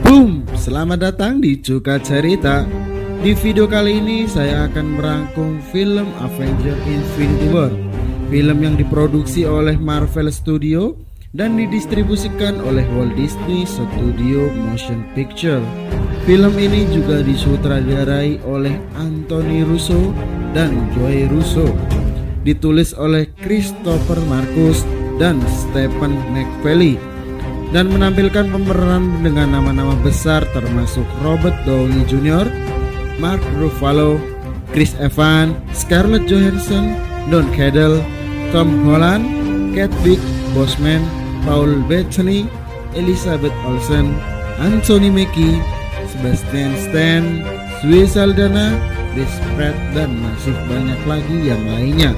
Boom, selamat datang di Cuka Cerita. Di video kali ini saya akan merangkum film Avengers Infinity War, film yang diproduksi oleh Marvel Studio dan didistribusikan oleh Walt Disney Studio Motion Picture. Film ini juga disutradarai oleh Anthony Russo dan Joe Russo, ditulis oleh Christopher Marcus dan Stephen McFeely, dan menampilkan pemeran dengan nama-nama besar termasuk Robert Downey Jr., Mark Ruffalo, Chris Evans, Scarlett Johansson, Don Cheadle, Tom Holland, Chadwick Boseman, Paul Bettany, Elizabeth Olsen, Anthony Mackie, Sebastian Stan, Zoe Saldana, Chris Pratt, dan masih banyak lagi yang lainnya.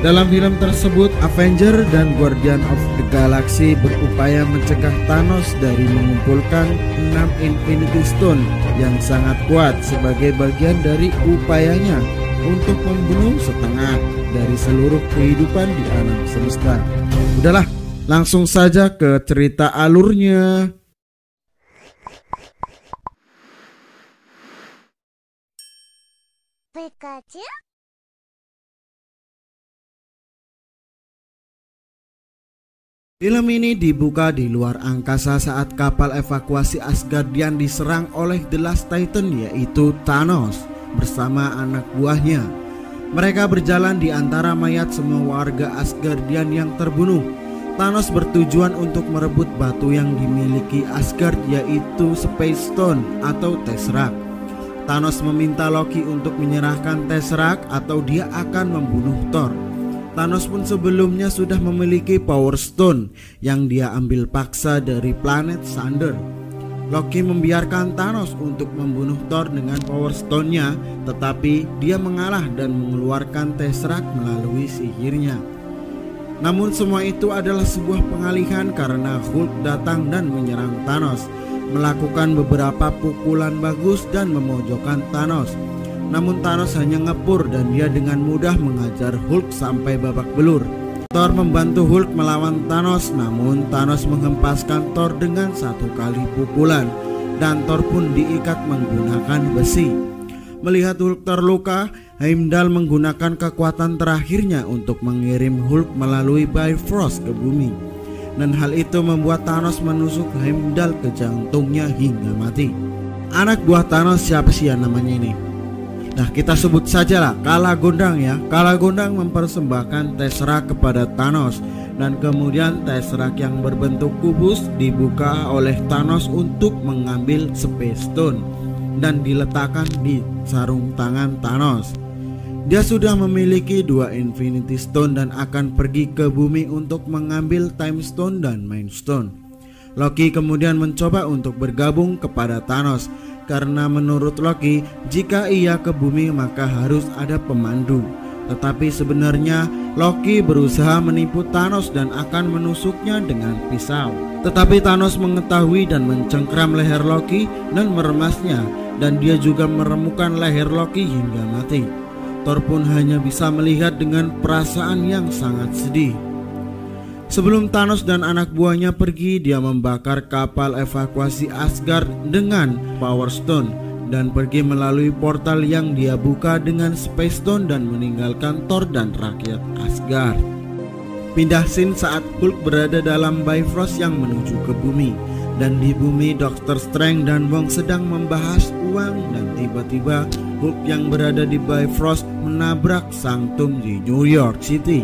Dalam film tersebut, Avenger dan Guardian of the Galaxy berupaya mencegah Thanos dari mengumpulkan 6 Infinity Stone yang sangat kuat sebagai bagian dari upayanya untuk membunuh setengah dari seluruh kehidupan di alam semesta. Udahlah, langsung saja ke cerita alurnya. Pikachu? Film ini dibuka di luar angkasa saat kapal evakuasi Asgardian diserang oleh The Last Titan, yaitu Thanos bersama anak buahnya. Mereka berjalan di antara mayat semua warga Asgardian yang terbunuh. Thanos bertujuan untuk merebut batu yang dimiliki Asgard, yaitu Space Stone atau Tesseract. Thanos meminta Loki untuk menyerahkan Tesseract atau dia akan membunuh Thor. Thanos pun sebelumnya sudah memiliki Power Stone yang dia ambil paksa dari planet Thunder. Loki membiarkan Thanos untuk membunuh Thor dengan Power Stone-nya, tetapi dia mengalah dan mengeluarkan Tesseract melalui sihirnya. Namun semua itu adalah sebuah pengalihan karena Hulk datang dan menyerang Thanos, melakukan beberapa pukulan bagus dan memojokkan Thanos. Namun Thanos hanya ngepur dan dia dengan mudah mengajar Hulk sampai babak belur. Thor membantu Hulk melawan Thanos, namun Thanos menghempaskan Thor dengan 1 kali pukulan dan Thor pun diikat menggunakan besi. Melihat Hulk terluka, Heimdall menggunakan kekuatan terakhirnya untuk mengirim Hulk melalui Bifrost ke bumi. Dan hal itu membuat Thanos menusuk Heimdall ke jantungnya hingga mati. Anak buah Thanos siapa sih ya namanya ini? Nah, kita sebut sajalah Kala Gondang ya. Kala Gondang mempersembahkan Tesseract kepada Thanos, dan kemudian Tesseract yang berbentuk kubus dibuka oleh Thanos untuk mengambil Space Stone dan diletakkan di sarung tangan Thanos. Dia sudah memiliki 2 Infinity Stone dan akan pergi ke bumi untuk mengambil Time Stone dan Mind Stone. Loki kemudian mencoba untuk bergabung kepada Thanos, karena menurut Loki, jika ia ke bumi maka harus ada pemandu. Tetapi sebenarnya Loki berusaha menipu Thanos dan akan menusuknya dengan pisau. Tetapi Thanos mengetahui dan mencengkram leher Loki dan meremasnya, dan dia juga meremukan leher Loki hingga mati. Thor pun hanya bisa melihat dengan perasaan yang sangat sedih. Sebelum Thanos dan anak buahnya pergi, dia membakar kapal evakuasi Asgard dengan Power Stone dan pergi melalui portal yang dia buka dengan Space Stone dan meninggalkan Thor dan rakyat Asgard. Pindah scene saat Hulk berada dalam Bifrost yang menuju ke bumi, dan di bumi Doctor Strange dan Wong sedang membahas uang, dan tiba-tiba Hulk yang berada di Bifrost menabrak Sanctum di New York City,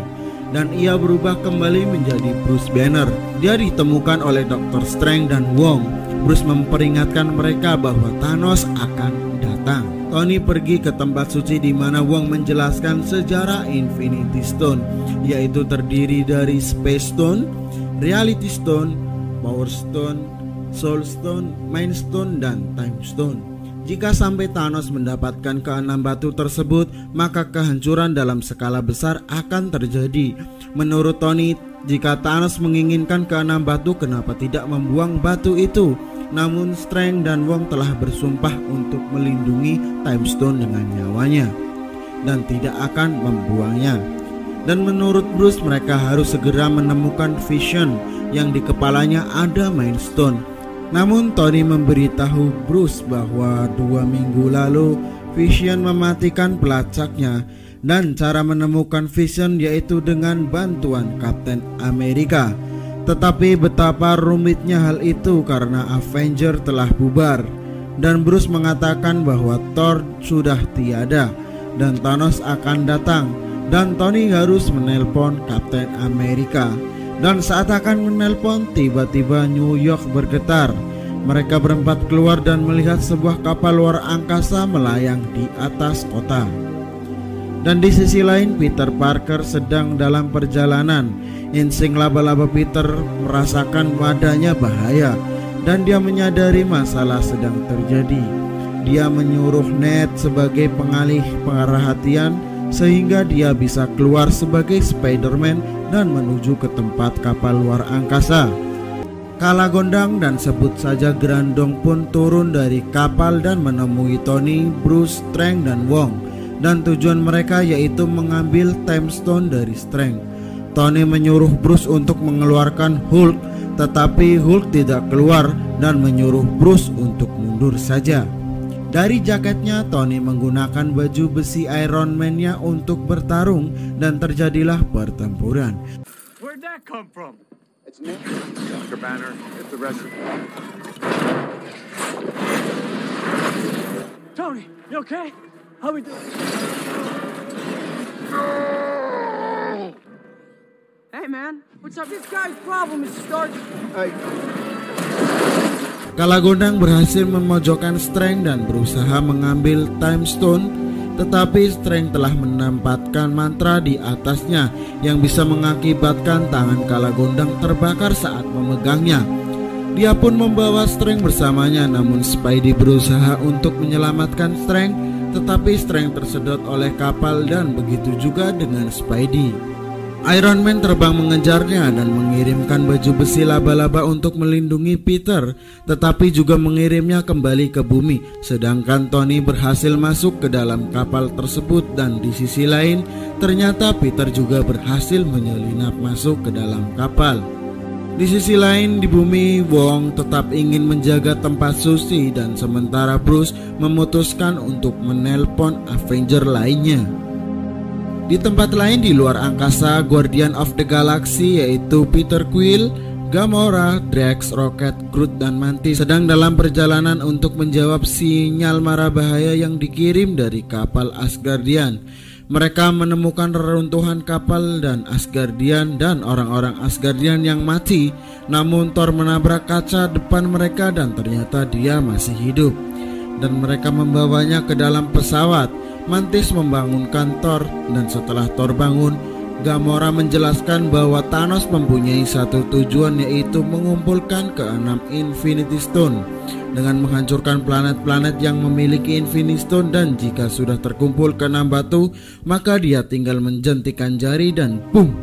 dan ia berubah kembali menjadi Bruce Banner. Dia ditemukan oleh Doctor Strange dan Wong. Bruce memperingatkan mereka bahwa Thanos akan datang. Tony pergi ke tempat suci di mana Wong menjelaskan sejarah Infinity Stone, yaitu terdiri dari Space Stone, Reality Stone, Power Stone, Soul Stone, Mind Stone, dan Time Stone. Jika sampai Thanos mendapatkan ke-6 batu tersebut, maka kehancuran dalam skala besar akan terjadi. Menurut Tony, jika Thanos menginginkan ke-6 batu, kenapa tidak membuang batu itu? Namun Strange dan Wong telah bersumpah untuk melindungi Time Stone dengan nyawanya dan tidak akan membuangnya. Dan menurut Bruce, mereka harus segera menemukan Vision yang di kepalanya ada Mind Stone. Namun Tony memberitahu Bruce bahwa 2 minggu lalu Vision mematikan pelacaknya, dan cara menemukan Vision yaitu dengan bantuan Kapten Amerika. Tetapi betapa rumitnya hal itu karena Avenger telah bubar, dan Bruce mengatakan bahwa Thor sudah tiada dan Thanos akan datang, dan Tony harus menelpon Kapten Amerika. Dan saat akan menelpon, tiba-tiba New York bergetar. Mereka berempat keluar dan melihat sebuah kapal luar angkasa melayang di atas kota. Dan di sisi lain, Peter Parker sedang dalam perjalanan. Insting laba-laba Peter merasakan adanya bahaya, dan dia menyadari masalah sedang terjadi. Dia menyuruh Ned sebagai pengalih perhatian sehingga dia bisa keluar sebagai Spider-Man dan menuju ke tempat kapal luar angkasa. Kala Gondang dan sebut saja Grandong pun turun dari kapal dan menemui Tony, Bruce, Strange, dan Wong. Dan tujuan mereka yaitu mengambil Time Stone dari Strange. Tony menyuruh Bruce untuk mengeluarkan Hulk, tetapi Hulk tidak keluar dan menyuruh Bruce untuk mundur saja. Dari jaketnya, Tony menggunakan baju besi Iron Man-nya untuk bertarung dan terjadilah pertempuran. Where'd that come from? It's Nick. Dr. Banner, it's the rest of them. Tony, you okay? How we doing? Hey man, what's up? This guy's problem is starting. Kala Gondang berhasil memojokkan Strange dan berusaha mengambil Time Stone, tetapi Strange telah menempatkan mantra di atasnya yang bisa mengakibatkan tangan Kala Gondang terbakar saat memegangnya. Dia pun membawa Strange bersamanya, namun Spidey berusaha untuk menyelamatkan Strange, tetapi Strange tersedot oleh kapal dan begitu juga dengan Spidey. Iron Man terbang mengejarnya dan mengirimkan baju besi laba-laba untuk melindungi Peter, tetapi juga mengirimnya kembali ke bumi. Sedangkan Tony berhasil masuk ke dalam kapal tersebut, dan di sisi lain ternyata Peter juga berhasil menyelinap masuk ke dalam kapal. Di sisi lain di bumi, Wong tetap ingin menjaga tempat suci, dan sementara Bruce memutuskan untuk menelpon Avenger lainnya. Di tempat lain di luar angkasa, Guardian of the Galaxy yaitu Peter Quill, Gamora, Drax, Rocket, Groot, dan Mantis sedang dalam perjalanan untuk menjawab sinyal mara bahaya yang dikirim dari kapal Asgardian. Mereka menemukan reruntuhan kapal dan Asgardian dan orang-orang Asgardian yang mati. Namun Thor menabrak kaca depan mereka dan ternyata dia masih hidup, dan mereka membawanya ke dalam pesawat. Mantis membangunkan Thor, dan setelah Thor bangun, Gamora menjelaskan bahwa Thanos mempunyai satu tujuan, yaitu mengumpulkan ke-6 Infinity Stone dengan menghancurkan planet-planet yang memiliki Infinity Stone, dan jika sudah terkumpul ke-6 batu, maka dia tinggal menjentikan jari dan boom.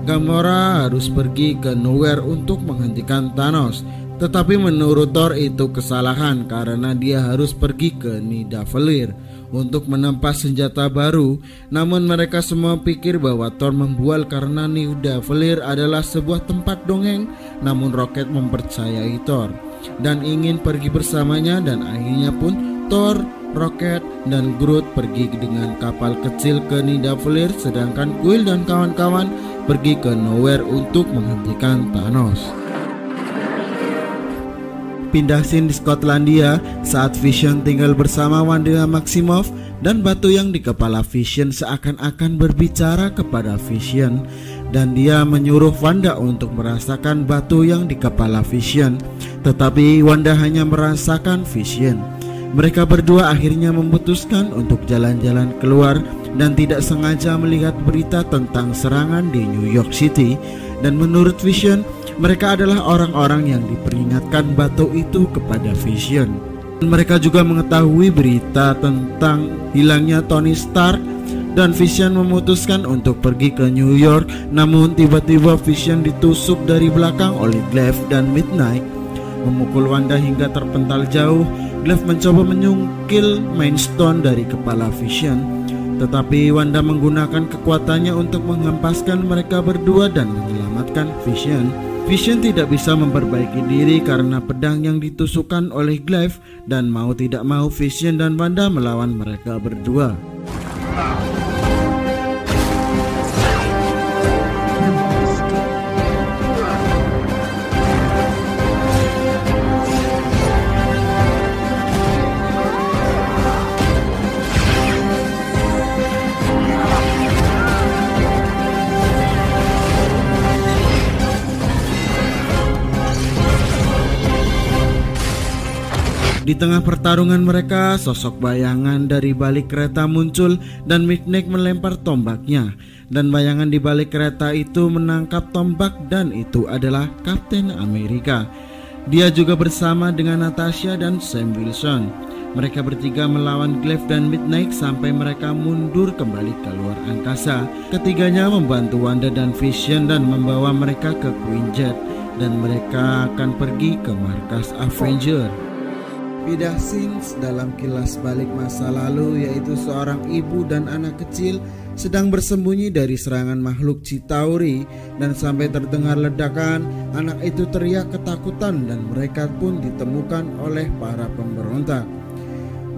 Gamora harus pergi ke Nowhere untuk menghentikan Thanos. Tetapi menurut Thor itu kesalahan karena dia harus pergi ke Nidavellir untuk menempas senjata baru. Namun mereka semua pikir bahwa Thor membual karena Nidavellir adalah sebuah tempat dongeng. Namun Rocket mempercayai Thor dan ingin pergi bersamanya, dan akhirnya pun Thor, Rocket, dan Groot pergi dengan kapal kecil ke Nidavellir, sedangkan Quill dan kawan-kawan pergi ke Nowhere untuk menghentikan Thanos. Pindah scene di Skotlandia saat Vision tinggal bersama Wanda Maximoff, dan batu yang di kepala Vision seakan-akan berbicara kepada Vision, dan dia menyuruh Wanda untuk merasakan batu yang di kepala Vision, tetapi Wanda hanya merasakan Vision. Mereka berdua akhirnya memutuskan untuk jalan-jalan keluar dan tidak sengaja melihat berita tentang serangan di New York City, dan menurut Vision, mereka adalah orang-orang yang diperingatkan batu itu kepada Vision. Mereka juga mengetahui berita tentang hilangnya Tony Stark, dan Vision memutuskan untuk pergi ke New York. Namun tiba-tiba Vision ditusuk dari belakang oleh Glaive, dan Midnight memukul Wanda hingga terpental jauh. Glaive mencoba menyungkil Mind Stone dari kepala Vision, tetapi Wanda menggunakan kekuatannya untuk menghempaskan mereka berdua dan menyelamatkan Vision. Vision tidak bisa memperbaiki diri karena pedang yang ditusukkan oleh Glaive, dan mau tidak mau Vision dan Wanda melawan mereka berdua. Di tengah pertarungan mereka, sosok bayangan dari balik kereta muncul dan Midnight melempar tombaknya. Dan bayangan di balik kereta itu menangkap tombak, dan itu adalah Kapten Amerika. Dia juga bersama dengan Natasha dan Sam Wilson. Mereka bertiga melawan Glaive dan Midnight sampai mereka mundur kembali ke luar angkasa. Ketiganya membantu Wanda dan Vision dan membawa mereka ke Quinjet, dan mereka akan pergi ke markas Avenger. Pindah scenes dalam kilas balik masa lalu, yaitu seorang ibu dan anak kecil sedang bersembunyi dari serangan makhluk Chitauri, dan sampai terdengar ledakan, anak itu teriak ketakutan dan mereka pun ditemukan oleh para pemberontak.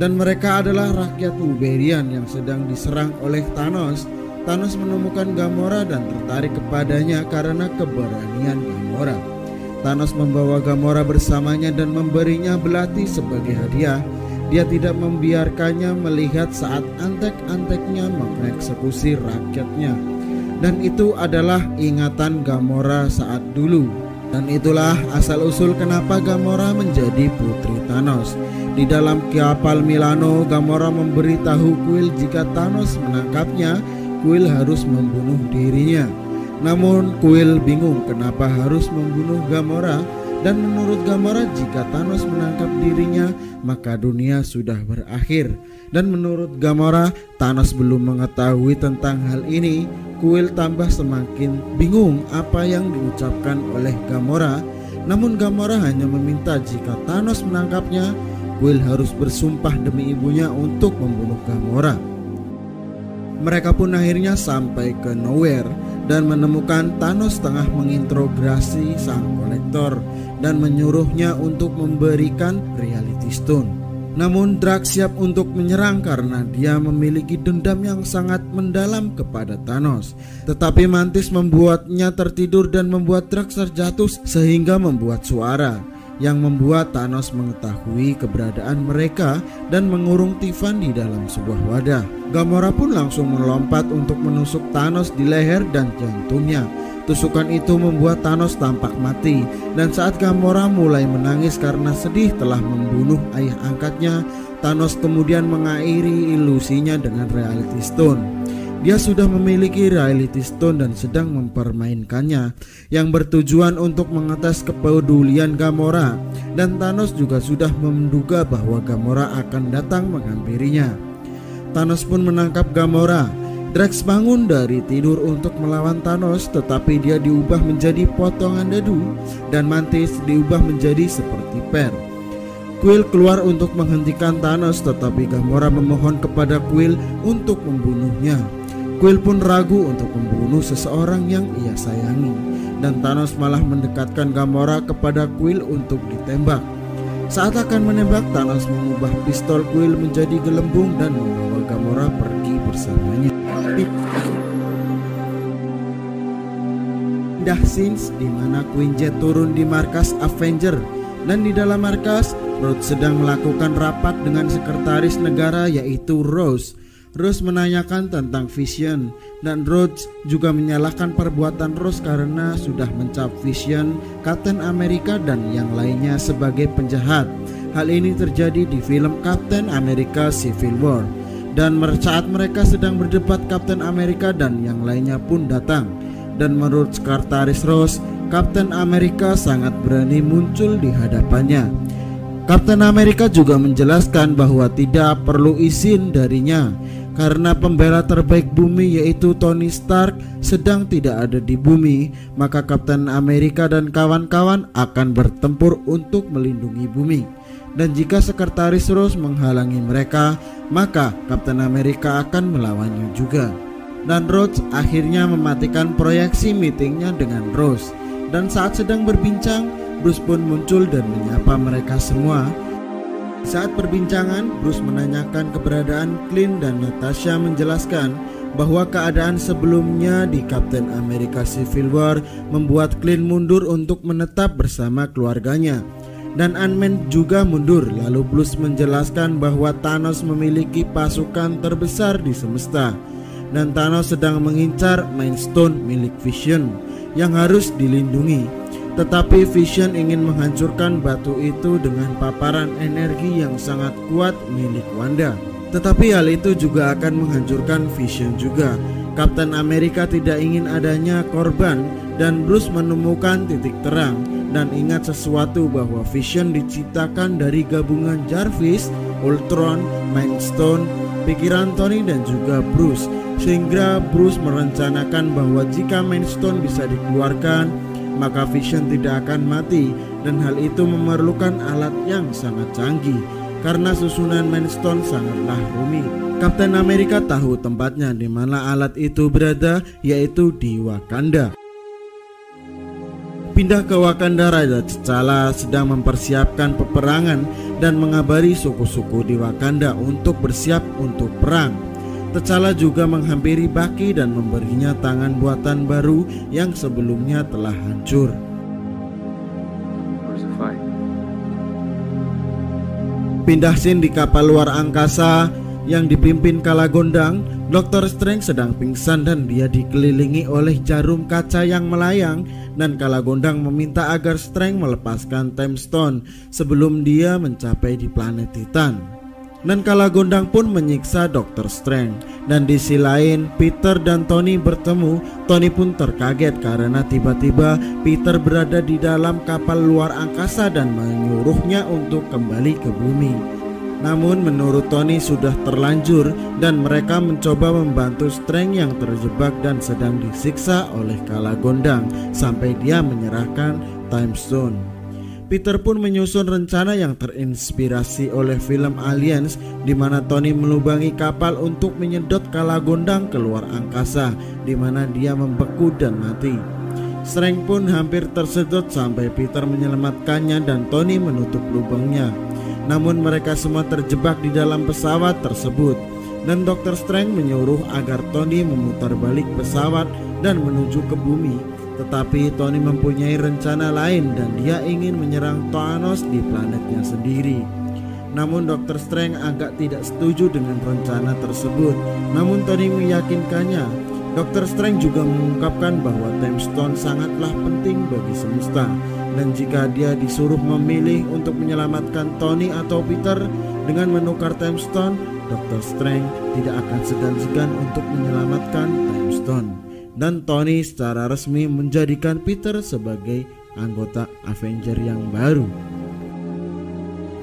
Dan mereka adalah rakyat Wuberian yang sedang diserang oleh Thanos. Thanos menemukan Gamora dan tertarik kepadanya karena keberanian Gamora. Thanos membawa Gamora bersamanya dan memberinya belati sebagai hadiah. Dia tidak membiarkannya melihat saat antek-anteknya mengeksekusi rakyatnya. Dan itu adalah ingatan Gamora saat dulu. Dan itulah asal-usul kenapa Gamora menjadi putri Thanos. Di dalam kapal Milano, Gamora memberitahu Quill jika Thanos menangkapnya, Quill harus membunuh dirinya. Namun Quill bingung kenapa harus membunuh Gamora, dan menurut Gamora jika Thanos menangkap dirinya maka dunia sudah berakhir. Dan menurut Gamora, Thanos belum mengetahui tentang hal ini. Quill tambah semakin bingung apa yang diucapkan oleh Gamora. Namun Gamora hanya meminta jika Thanos menangkapnya, Quill harus bersumpah demi ibunya untuk membunuh Gamora. Mereka pun akhirnya sampai ke Nowhere dan menemukan Thanos tengah menginterogasi sang kolektor dan menyuruhnya untuk memberikan Reality Stone. Namun Drax siap untuk menyerang karena dia memiliki dendam yang sangat mendalam kepada Thanos. Tetapi Mantis membuatnya tertidur dan membuat Drax terjatuh sehingga membuat suara yang membuat Thanos mengetahui keberadaan mereka dan mengurung Tiffan di dalam sebuah wadah. Gamora pun langsung melompat untuk menusuk Thanos di leher dan jantungnya. Tusukan itu membuat Thanos tampak mati, dan saat Gamora mulai menangis karena sedih telah membunuh ayah angkatnya, Thanos kemudian mengakhiri ilusinya dengan Reality Stone. Dia sudah memiliki Reality Stone dan sedang mempermainkannya, yang bertujuan untuk mengetes kepedulian Gamora. Dan Thanos juga sudah menduga bahwa Gamora akan datang menghampirinya. Thanos pun menangkap Gamora. Drax bangun dari tidur untuk melawan Thanos, tetapi dia diubah menjadi potongan dadu, dan Mantis diubah menjadi seperti per. Quill keluar untuk menghentikan Thanos, tetapi Gamora memohon kepada Quill untuk membunuhnya. Quill pun ragu untuk membunuh seseorang yang ia sayangi, dan Thanos malah mendekatkan Gamora kepada Quill untuk ditembak. Saat akan menembak, Thanos mengubah pistol Quill menjadi gelembung dan membawa Gamora pergi bersamanya. Pindah scenes di mana Quinjet turun di markas Avenger, dan di dalam markas Rhodes sedang melakukan rapat dengan sekretaris negara yaitu Rose. Rose menanyakan tentang Vision, dan Rhodes juga menyalahkan perbuatan Rose karena sudah mencap Vision, Kapten Amerika dan yang lainnya sebagai penjahat. Hal ini terjadi di film Captain America Civil War. Dan saat mereka sedang berdebat, Kapten Amerika dan yang lainnya pun datang. Dan menurut sekretaris Rose, Kapten Amerika sangat berani muncul di hadapannya. Kapten Amerika juga menjelaskan bahwa tidak perlu izin darinya karena pembela terbaik bumi yaitu Tony Stark sedang tidak ada di bumi, maka Kapten Amerika dan kawan-kawan akan bertempur untuk melindungi bumi. Dan jika sekretaris Rose menghalangi mereka, maka Kapten Amerika akan melawannya juga. Dan Rhodes akhirnya mematikan proyeksi meetingnya dengan Rose. Dan saat sedang berbincang, Bruce pun muncul dan menyapa mereka semua. Saat perbincangan, Bruce menanyakan keberadaan Clint dan Natasha menjelaskan bahwa keadaan sebelumnya di Captain America Civil War membuat Clint mundur untuk menetap bersama keluarganya. Dan Ant-Man juga mundur. Lalu Bruce menjelaskan bahwa Thanos memiliki pasukan terbesar di semesta, dan Thanos sedang mengincar Mind Stone milik Vision yang harus dilindungi. Tetapi Vision ingin menghancurkan batu itu dengan paparan energi yang sangat kuat milik Wanda. Tetapi hal itu juga akan menghancurkan Vision juga. Captain America tidak ingin adanya korban, dan Bruce menemukan titik terang dan ingat sesuatu bahwa Vision diciptakan dari gabungan Jarvis, Ultron, Mind Stone, pikiran Tony dan juga Bruce. Sehingga Bruce merencanakan bahwa jika Mind Stone bisa dikeluarkan, maka Vision tidak akan mati, dan hal itu memerlukan alat yang sangat canggih karena susunan Mind Stone sangatlah rumit. Captain America tahu tempatnya di mana alat itu berada, yaitu di Wakanda. Pindah ke Wakanda, Raja T'Challa sedang mempersiapkan peperangan dan mengabari suku-suku di Wakanda untuk bersiap untuk perang. T'Challa juga menghampiri Bucky dan memberinya tangan buatan baru yang sebelumnya telah hancur. Pindah scene di kapal luar angkasa yang dipimpin Kalagondang. Dr. Strange sedang pingsan dan dia dikelilingi oleh jarum kaca yang melayang, dan Kalagondang meminta agar Strange melepaskan Time Stone sebelum dia mencapai di planet Titan. Dan Kalagondang pun menyiksa Dr. Strange. Dan di sisi lain, Peter dan Tony bertemu. Tony pun terkaget karena tiba-tiba Peter berada di dalam kapal luar angkasa dan menyuruhnya untuk kembali ke bumi. Namun menurut Tony sudah terlanjur, dan mereka mencoba membantu Strange yang terjebak dan sedang disiksa oleh Kalagondang sampai dia menyerahkan Time Stone. Peter pun menyusun rencana yang terinspirasi oleh film Aliens, di mana Tony melubangi kapal untuk menyedot Kalagondang keluar angkasa, di mana dia membeku dan mati. Strange pun hampir tersedot sampai Peter menyelamatkannya dan Tony menutup lubangnya. Namun mereka semua terjebak di dalam pesawat tersebut, dan Dr. Strange menyuruh agar Tony memutar balik pesawat dan menuju ke bumi. Tetapi Tony mempunyai rencana lain dan dia ingin menyerang Thanos di planetnya sendiri. Namun Dr. Strange agak tidak setuju dengan rencana tersebut. Namun Tony meyakinkannya. Dr. Strange juga mengungkapkan bahwa Time Stone sangatlah penting bagi semesta, dan jika dia disuruh memilih untuk menyelamatkan Tony atau Peter dengan menukar Time Stone, Dr. Strange tidak akan segan-segan untuk menyelamatkan Time Stone. Dan Tony secara resmi menjadikan Peter sebagai anggota Avenger yang baru.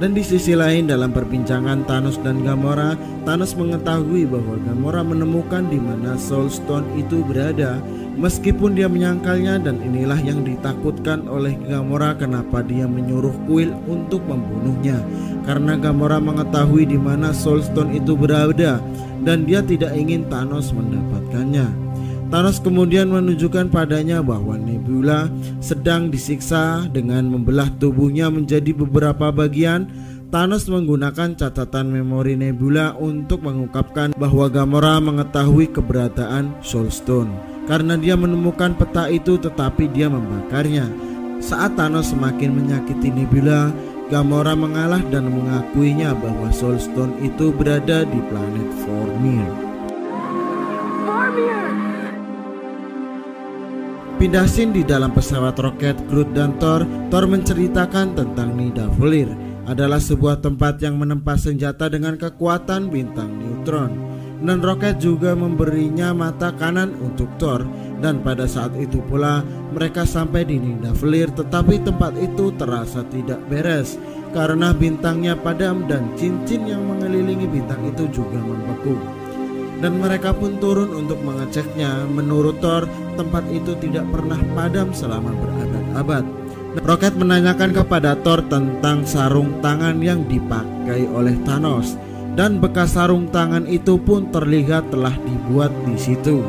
Dan di sisi lain, dalam perbincangan Thanos dan Gamora, Thanos mengetahui bahwa Gamora menemukan di mana Soul Stone itu berada, meskipun dia menyangkalnya, dan inilah yang ditakutkan oleh Gamora kenapa dia menyuruh Quill untuk membunuhnya, karena Gamora mengetahui di mana Soul Stone itu berada dan dia tidak ingin Thanos mendapatkannya. Thanos kemudian menunjukkan padanya bahwa Nebula sedang disiksa dengan membelah tubuhnya menjadi beberapa bagian. Thanos menggunakan catatan memori Nebula untuk mengungkapkan bahwa Gamora mengetahui keberadaan Soul Stone karena dia menemukan peta itu, tetapi dia membakarnya. Saat Thanos semakin menyakiti Nebula, Gamora mengalah dan mengakuinya bahwa Soul Stone itu berada di planet Vormir. Pindah scene di dalam pesawat roket Groot dan Thor. Thor menceritakan tentang Nidavellir adalah sebuah tempat yang menempa senjata dengan kekuatan bintang neutron, dan roket juga memberinya mata kanan untuk Thor. Dan pada saat itu pula mereka sampai di Nidavellir, tetapi tempat itu terasa tidak beres karena bintangnya padam dan cincin yang mengelilingi bintang itu juga membeku. Dan mereka pun turun untuk mengeceknya. Menurut Thor, tempat itu tidak pernah padam selama berabad-abad. Rocket menanyakan kepada Thor tentang sarung tangan yang dipakai oleh Thanos, dan bekas sarung tangan itu pun terlihat telah dibuat di situ.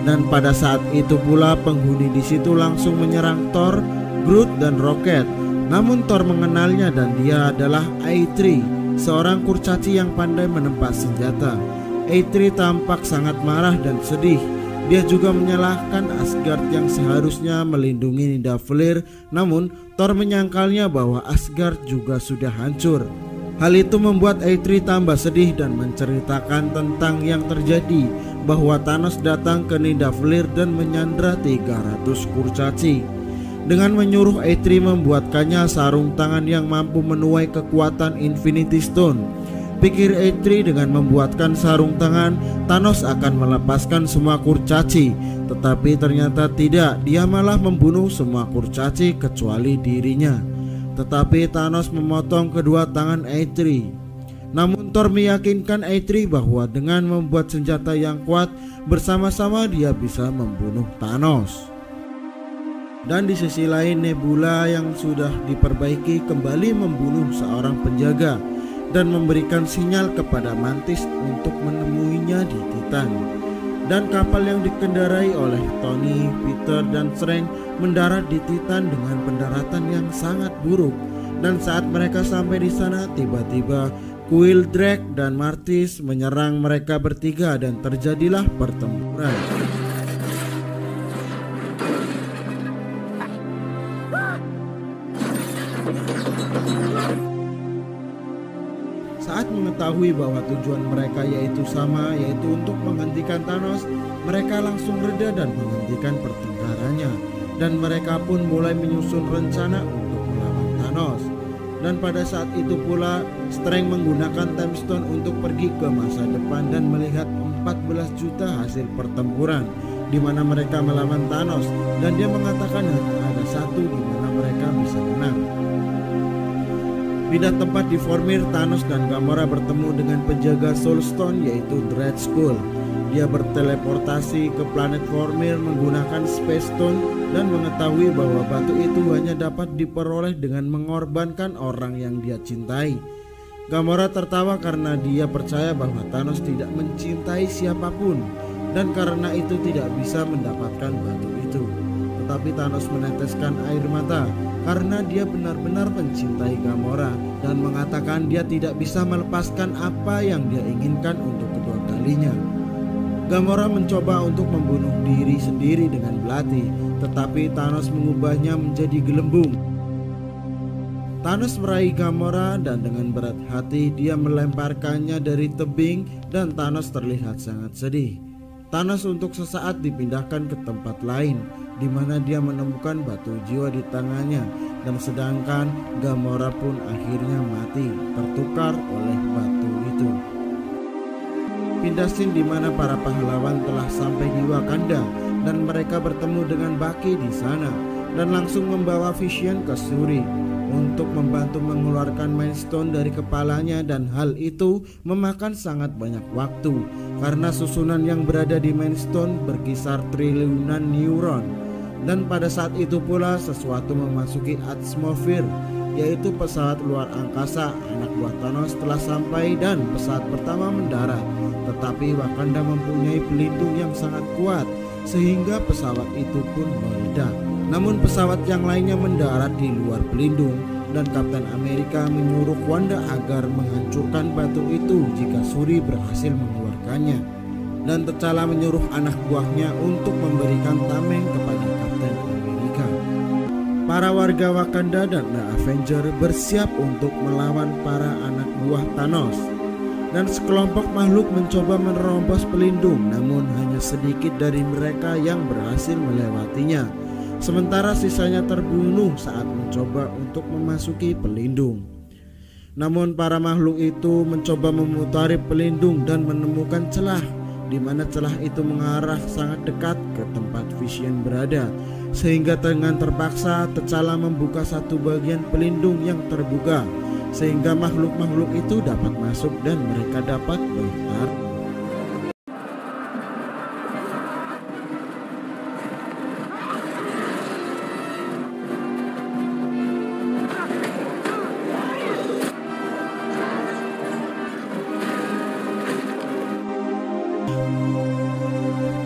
Dan pada saat itu pula penghuni di situ langsung menyerang Thor Groot dan Rocket. Namun Thor mengenalnya dan dia adalah Eitri, seorang kurcaci yang pandai menempa senjata. Eitri tampak sangat marah dan sedih. Dia juga menyalahkan Asgard yang seharusnya melindungi Nidavellir, namun Thor menyangkalnya bahwa Asgard juga sudah hancur. Hal itu membuat Eitri tambah sedih dan menceritakan tentang yang terjadi, bahwa Thanos datang ke Nidavellir dan menyandra 300 kurcaci. Dengan menyuruh Eitri membuatkannya sarung tangan yang mampu menuai kekuatan Infinity Stone. Pikir Eitri dengan membuatkan sarung tangan, Thanos akan melepaskan semua kurcaci. Tetapi ternyata tidak, dia malah membunuh semua kurcaci kecuali dirinya. Tetapi Thanos memotong kedua tangan Eitri. Namun Thor meyakinkan Eitri bahwa dengan membuat senjata yang kuat, bersama-sama dia bisa membunuh Thanos. Dan di sisi lain, Nebula yang sudah diperbaiki kembali membunuh seorang penjaga dan memberikan sinyal kepada Mantis untuk menemuinya di Titan. Dan kapal yang dikendarai oleh Tony, Peter, dan Strange mendarat di Titan dengan pendaratan yang sangat buruk. Dan saat mereka sampai di sana, tiba-tiba Quill, Drake, dan Mantis menyerang mereka bertiga dan terjadilah pertempuran. Saat mengetahui bahwa tujuan mereka yaitu sama, yaitu untuk menghentikan Thanos, mereka langsung reda dan menghentikan pertengkarannya. Dan mereka pun mulai menyusun rencana untuk melawan Thanos. Dan pada saat itu pula, Strange menggunakan Time Stone untuk pergi ke masa depan dan melihat 14 juta hasil pertempuran di mana mereka melawan Thanos, dan dia mengatakan hanya ada satu di mana mereka bisa menang. Pindah tempat di Vormir, Thanos dan Gamora bertemu dengan penjaga Soul Stone yaitu Red Skull. Dia berteleportasi ke planet Vormir menggunakan Space Stone dan mengetahui bahwa batu itu hanya dapat diperoleh dengan mengorbankan orang yang dia cintai. Gamora tertawa karena dia percaya bahwa Thanos tidak mencintai siapapun dan karena itu tidak bisa mendapatkan batu itu. Tetapi Thanos meneteskan air mata karena dia benar-benar mencintai Gamora dan mengatakan dia tidak bisa melepaskan apa yang dia inginkan untuk kedua kalinya. Gamora mencoba untuk membunuh diri sendiri dengan belati, tetapi Thanos mengubahnya menjadi gelembung. Thanos meraih Gamora dan dengan berat hati dia melemparkannya dari tebing dan Thanos terlihat sangat sedih. Thanos untuk sesaat dipindahkan ke tempat lain di mana dia menemukan batu jiwa di tangannya, dan sedangkan Gamora pun akhirnya mati tertukar oleh batu itu. Pindah scene di mana para pahlawan telah sampai di Wakanda dan mereka bertemu dengan Bucky di sana dan langsung membawa Vision ke Shuri untuk membantu mengeluarkan Mind Stone dari kepalanya, dan hal itu memakan sangat banyak waktu karena susunan yang berada di Mind Stone berkisar triliunan neuron. Dan pada saat itu pula sesuatu memasuki atmosfer, yaitu pesawat luar angkasa anak buah Thanos telah sampai dan pesawat pertama mendarat. Tetapi Wakanda mempunyai pelindung yang sangat kuat sehingga pesawat itu pun meledak. Namun pesawat yang lainnya mendarat di luar pelindung dan Kapten Amerika menyuruh Wanda agar menghancurkan batu itu jika Shuri berhasil mengeluarkannya. Dan T'Challa menyuruh anak buahnya untuk memberikan tameng kepada Kapten Amerika. Para warga Wakanda dan The Avenger bersiap untuk melawan para anak buah Thanos. Dan sekelompok makhluk mencoba menerobos pelindung, namun hanya sedikit dari mereka yang berhasil melewatinya. Sementara sisanya terbunuh saat mencoba untuk memasuki pelindung. Namun para makhluk itu mencoba memutari pelindung dan menemukan celah, di mana celah itu mengarah sangat dekat ke tempat Vision berada, sehingga dengan terpaksa T'Challa membuka satu bagian pelindung yang terbuka, sehingga makhluk-makhluk itu dapat masuk dan mereka dapat bertahan.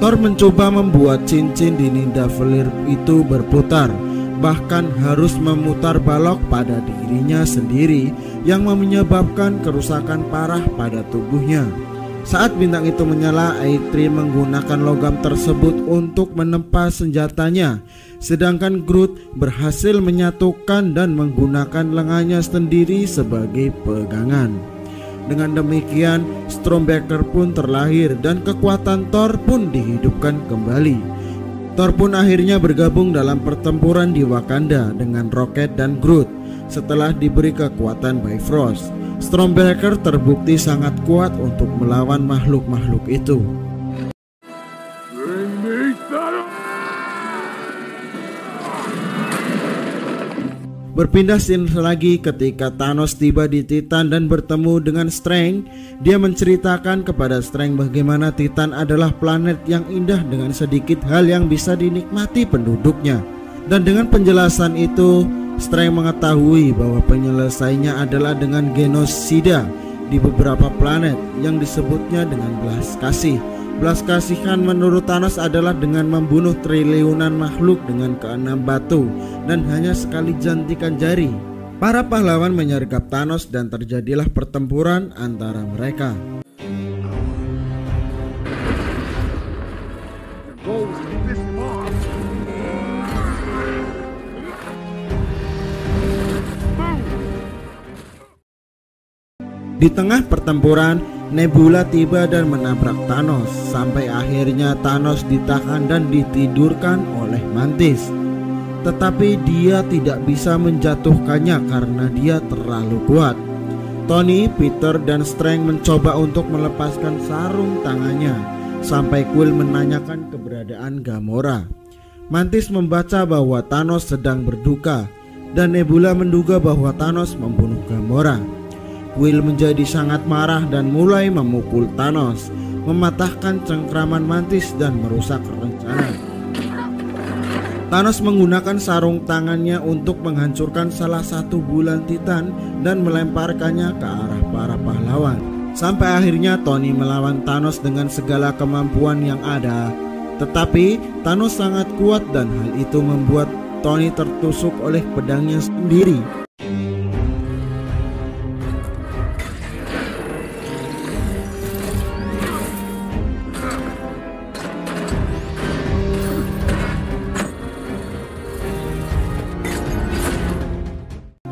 Thor mencoba membuat cincin di Nidavellir itu berputar bahkan harus memutar balok pada dirinya sendiri yang menyebabkan kerusakan parah pada tubuhnya. Saat bintang itu menyala, Eitri menggunakan logam tersebut untuk menempa senjatanya, sedangkan Groot berhasil menyatukan dan menggunakan lengannya sendiri sebagai pegangan. Dengan demikian, Stormbreaker pun terlahir dan kekuatan Thor pun dihidupkan kembali. Thor pun akhirnya bergabung dalam pertempuran di Wakanda dengan Rocket dan Groot setelah diberi kekuatan Bifrost. Stormbreaker terbukti sangat kuat untuk melawan makhluk-makhluk itu. Berpindah scene lagi ketika Thanos tiba di Titan dan bertemu dengan Strange. Dia menceritakan kepada Strange bagaimana Titan adalah planet yang indah dengan sedikit hal yang bisa dinikmati penduduknya. Dan dengan penjelasan itu, Strange mengetahui bahwa penyelesaiannya adalah dengan genosida di beberapa planet yang disebutnya dengan belas kasih. Belas kasihan menurut Thanos adalah dengan membunuh triliunan makhluk dengan keenam batu dan hanya sekali jentikan jari. Para pahlawan menyergap Thanos dan terjadilah pertempuran antara mereka. Di tengah pertempuran, Nebula tiba dan menabrak Thanos, sampai akhirnya Thanos ditahan dan ditidurkan oleh Mantis. Tetapi dia tidak bisa menjatuhkannya karena dia terlalu kuat. Tony, Peter, dan Strange mencoba untuk melepaskan sarung tangannya, sampai Quill menanyakan keberadaan Gamora. Mantis membaca bahwa Thanos sedang berduka, dan Nebula menduga bahwa Thanos membunuh Gamora. Quill menjadi sangat marah dan mulai memukul Thanos, mematahkan cengkraman Mantis dan merusak rencana. Thanos menggunakan sarung tangannya untuk menghancurkan salah satu bulan Titan dan melemparkannya ke arah para pahlawan. Sampai akhirnya Tony melawan Thanos dengan segala kemampuan yang ada. Tetapi Thanos sangat kuat dan hal itu membuat Tony tertusuk oleh pedangnya sendiri.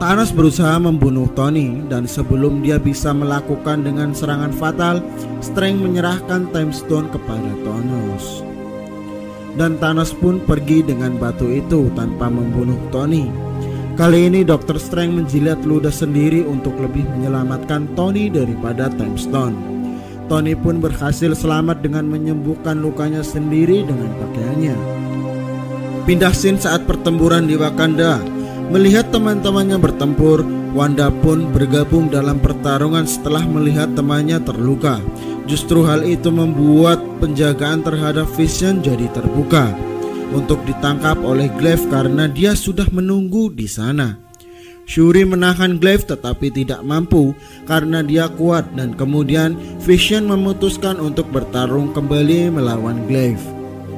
Thanos berusaha membunuh Tony dan sebelum dia bisa melakukan dengan serangan fatal, Strange menyerahkan Time Stone kepada Thanos. Dan Thanos pun pergi dengan batu itu tanpa membunuh Tony. Kali ini Dr. Strange menjilat ludah sendiri untuk lebih menyelamatkan Tony daripada Time Stone. Tony pun berhasil selamat dengan menyembuhkan lukanya sendiri dengan pakaiannya. Pindah scene saat pertempuran di Wakanda. Melihat teman-temannya bertempur, Wanda pun bergabung dalam pertarungan setelah melihat temannya terluka. Justru hal itu membuat penjagaan terhadap Vision jadi terbuka untuk ditangkap oleh Glaive karena dia sudah menunggu di sana. Shuri menahan Glaive tetapi tidak mampu karena dia kuat dan kemudian Vision memutuskan untuk bertarung kembali melawan Glaive.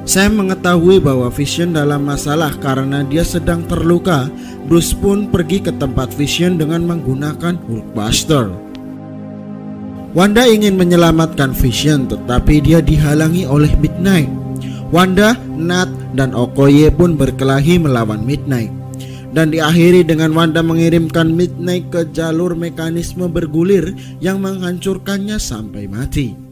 Sam mengetahui bahwa Vision dalam masalah karena dia sedang terluka. Bruce pun pergi ke tempat Vision dengan menggunakan Hulkbuster. Wanda ingin menyelamatkan Vision tetapi dia dihalangi oleh Midnight. Wanda, Nat, dan Okoye pun berkelahi melawan Midnight. Dan diakhiri dengan Wanda mengirimkan Midnight ke jalur mekanisme bergulir yang menghancurkannya sampai mati.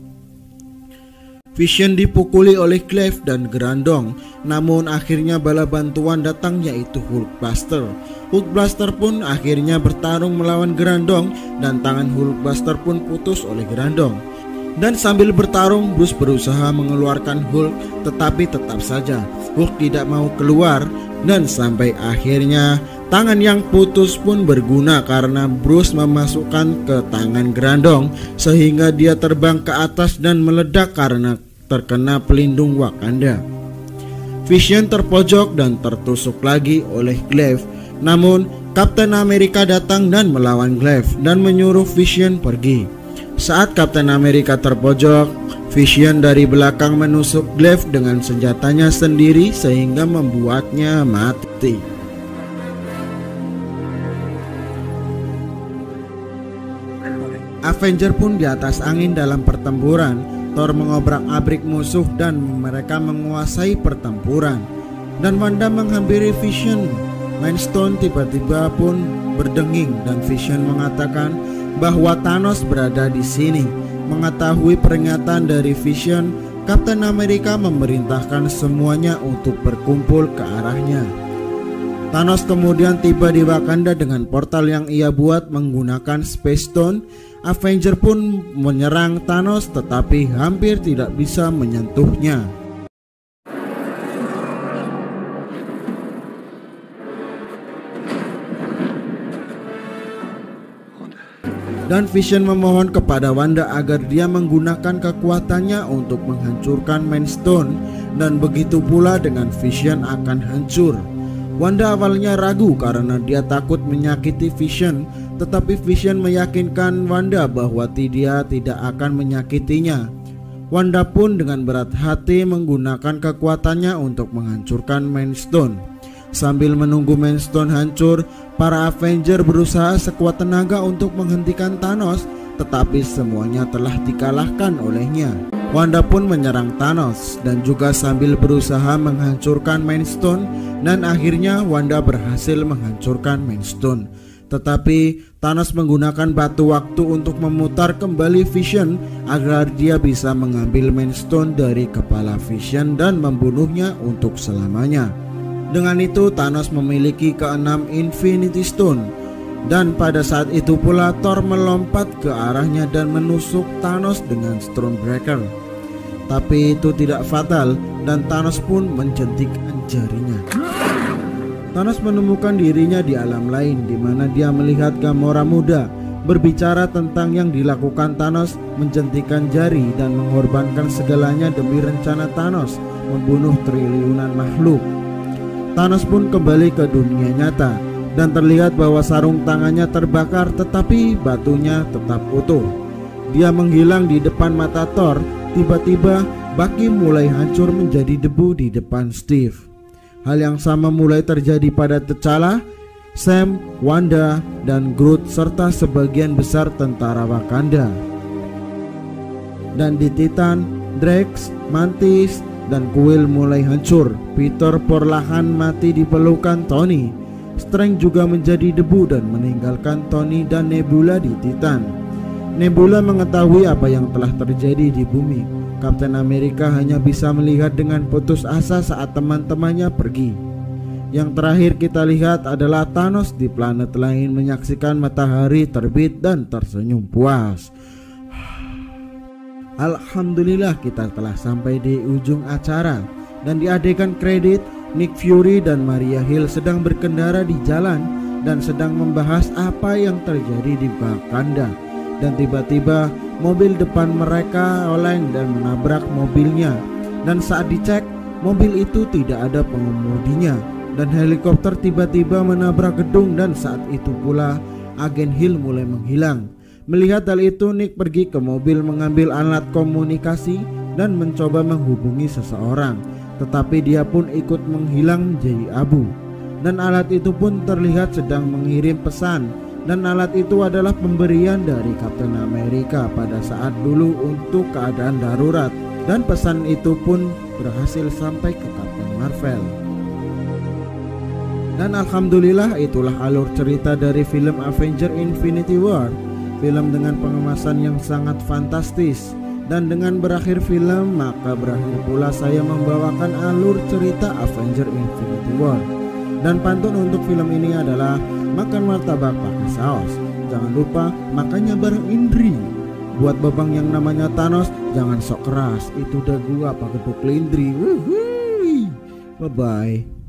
Vision dipukuli oleh Glaive dan Grandong, namun akhirnya bala bantuan datang yaitu Hulkbuster. Hulkbuster pun akhirnya bertarung melawan Grandong dan tangan Hulkbuster pun putus oleh Grandong. Dan sambil bertarung, Bruce berusaha mengeluarkan Hulk, tetapi tetap saja Hulk tidak mau keluar. Dan sampai akhirnya tangan yang putus pun berguna karena Bruce memasukkan ke tangan Grandong sehingga dia terbang ke atas dan meledak karena terkena pelindung Wakanda. Vision terpojok dan tertusuk lagi oleh Glaive. Namun Captain America datang dan melawan Glaive dan menyuruh Vision pergi. Saat Captain America terpojok, Vision dari belakang menusuk Glaive dengan senjatanya sendiri sehingga membuatnya mati. Avenger pun di atas angin dalam pertempuran. Thor mengobrak-abrik musuh dan mereka menguasai pertempuran. Dan Wanda menghampiri Vision. Mind Stone tiba-tiba pun berdenging dan Vision mengatakan bahwa Thanos berada di sini. Mengetahui peringatan dari Vision, Captain America memerintahkan semuanya untuk berkumpul ke arahnya. Thanos kemudian tiba di Wakanda dengan portal yang ia buat menggunakan Space Stone. Avenger pun menyerang Thanos tetapi hampir tidak bisa menyentuhnya. Dan Vision memohon kepada Wanda agar dia menggunakan kekuatannya untuk menghancurkan Mind Stone, dan begitu pula dengan Vision akan hancur. Wanda awalnya ragu karena dia takut menyakiti Vision, tetapi Vision meyakinkan Wanda bahwa dia tidak akan menyakitinya. Wanda pun dengan berat hati menggunakan kekuatannya untuk menghancurkan Mind Stone. Sambil menunggu Mind Stone hancur, para Avenger berusaha sekuat tenaga untuk menghentikan Thanos, tetapi semuanya telah dikalahkan olehnya. Wanda pun menyerang Thanos dan juga sambil berusaha menghancurkan Mind Stone, dan akhirnya Wanda berhasil menghancurkan Mind Stone. Tetapi Thanos menggunakan batu waktu untuk memutar kembali Vision agar dia bisa mengambil Mind Stone dari kepala Vision dan membunuhnya untuk selamanya. Dengan itu Thanos memiliki ke-6 Infinity Stone, dan pada saat itu pula Thor melompat ke arahnya dan menusuk Thanos dengan Stormbreaker. Tapi itu tidak fatal dan Thanos pun menjentikkan jarinya. Thanos menemukan dirinya di alam lain di mana dia melihat Gamora muda berbicara tentang yang dilakukan Thanos, menjentikan jari dan mengorbankan segalanya demi rencana Thanos membunuh triliunan makhluk. Thanos pun kembali ke dunia nyata dan terlihat bahwa sarung tangannya terbakar tetapi batunya tetap utuh. Dia menghilang di depan mata Thor. Tiba-tiba Bucky mulai hancur menjadi debu di depan Steve. Hal yang sama mulai terjadi pada T'Challa, Sam, Wanda, dan Groot serta sebagian besar tentara Wakanda. Dan di Titan, Drax, Mantis, dan Quill mulai hancur. Peter perlahan mati di pelukan Tony. Strange juga menjadi debu dan meninggalkan Tony dan Nebula di Titan. Nebula mengetahui apa yang telah terjadi di bumi. Captain America hanya bisa melihat dengan putus asa saat teman-temannya pergi. Yang terakhir kita lihat adalah Thanos di planet lain menyaksikan matahari terbit dan tersenyum puas. Alhamdulillah kita telah sampai di ujung acara. Dan di adegan kredit, Nick Fury dan Maria Hill sedang berkendara di jalan dan sedang membahas apa yang terjadi di Wakanda. Dan tiba-tiba mobil depan mereka oleng dan menabrak mobilnya. Dan saat dicek, mobil itu tidak ada pengemudinya. Dan helikopter tiba-tiba menabrak gedung, dan saat itu pula agen Hill mulai menghilang. Melihat hal itu, Nick pergi ke mobil mengambil alat komunikasi dan mencoba menghubungi seseorang. Tetapi dia pun ikut menghilang menjadi abu. Dan alat itu pun terlihat sedang mengirim pesan. Dan alat itu adalah pemberian dari Captain America pada saat dulu untuk keadaan darurat. Dan pesan itu pun berhasil sampai ke Captain Marvel. Dan alhamdulillah itulah alur cerita dari film Avengers Infinity War. Film dengan pengemasan yang sangat fantastis. Dan dengan berakhir film, maka berakhir pula saya membawakan alur cerita Avengers Infinity War. Dan pantun untuk film ini adalah makan martabak pakai saus. Jangan lupa makannya bareng Indri. Buat babang yang namanya Thanos, jangan sok keras. Itu udah gua pakai Indri. Bye bye.